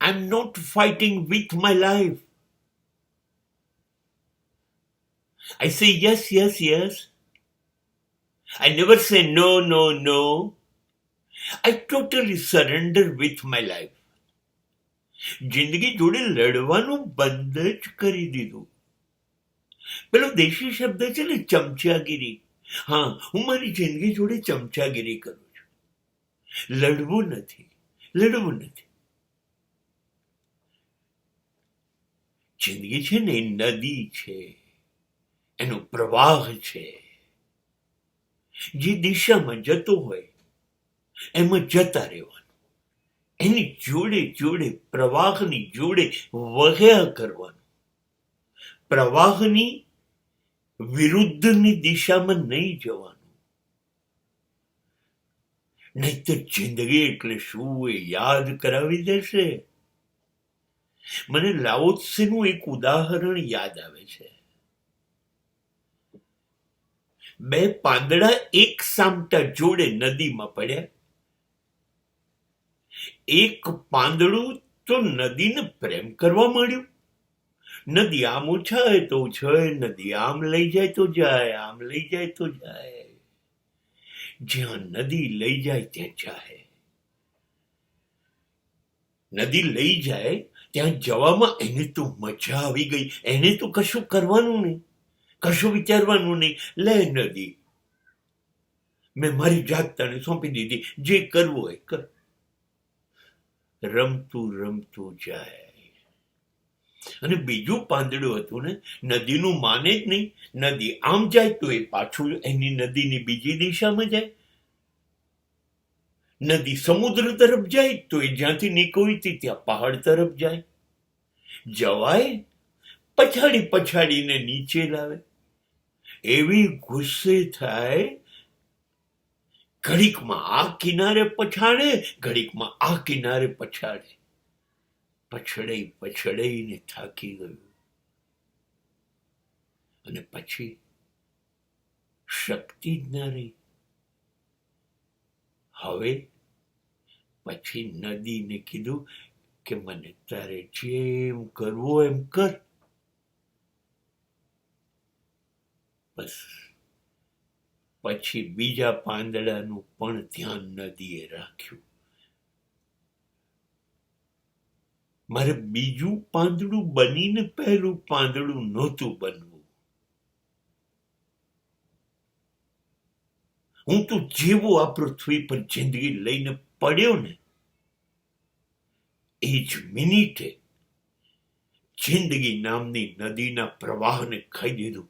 I'm not fighting with my life. I say yes, yes, yes. I never say no, no, no. I totally surrender with my life. જિંદગી જોડે લડવાનું બંધ જ કરી દીધું. પેલો દેશી શબ્દ છે ને ચમચાગીરી, હા, હું મારી જિંદગી જોડે ચમચાગીરી કરું છું. લડવું નથી, લડવું નથી. જિંદગી છે ને નદી છે, એનો પ્રવાહ છે. જે દિશામાં જતો હોય એમાં જતા રહેવાનું. એની જોડે જોડે પ્રવાહની જોડે વહ્યા કરવાનું. પ્રવાહની વિરુદ્ધની દિશામાં નહીં જવાનું. નહીતર જિંદગી એટલે શું એ યાદ કરાવી દેશે. મને લાઓ ત્સેનું એક ઉદાહરણ યાદ આવે છે. બે પાંદડા એક સામટા જોડે નદીમાં પડ્યા. એક પાંદડું તો નદીને પ્રેમ કરવા માંડ્યું. નદી આમ ઉછાય તો ઉછાય, નદી આમ લઈ જાય તો જાય, આમ લઈ જાય તો જાય. જ્યાં નદી લઈ જાય ત્યાં જાય. નદી લઈ જાય ત્યાં જવામાં એને તો મજા આવી ગઈ. એને તો કશું કરવાનું નહીં, કશું વિચારવાનું નહીં. લે નદી, મેં મારી જાત તને સોંપી દીધી, જે કરવું હોય કર. રમતું રમતું જાય. અને બીજું પાંદડું હતું ને, નદીનું માને જ નહીં. નદી આમ જાય તો એ પાછું એની નદીની બીજી દિશામાં જાય. નદી સમુદ્ર તરફ જાય તો એ જ્યાંથી નીકળી હતી ત્યાં પહાડ તરફ જાય. જવાય પછાડી પછાડીને નીચે લાવે. એવી ગુસ્સે થાય, ઘડીકમાં આ કિનારે પછાડે, ઘડીકમાં આ કિનારે પછાડે. પછડાઈ પછડાઈને થાકી ગયું. અને પછી શક્તિ જ ના રહી. હવે પછી નદીને કીધું કે મને તારે જેમ કરવું એમ કર. બસ પછી બીજા પાંદડાનું પણ ધ્યાન નદીએ રાખ્યું. મારે બીજું પાંદડું બનીને પહેલું પાંદડું નહોતું બનવું. હું તો જેવો આ પૃથ્વી પર જિંદગી લઈને પડ્યો ને, એ જ મિનિટે જિંદગી નામની નદીના પ્રવાહને ખાઈ દીધું.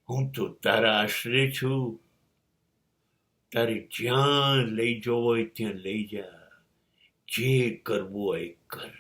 હું તો તારા આશરે છું. તારે જ્યાં લઈ જવો હોય ત્યાં લઈ જા. જે કરવું હોય કર.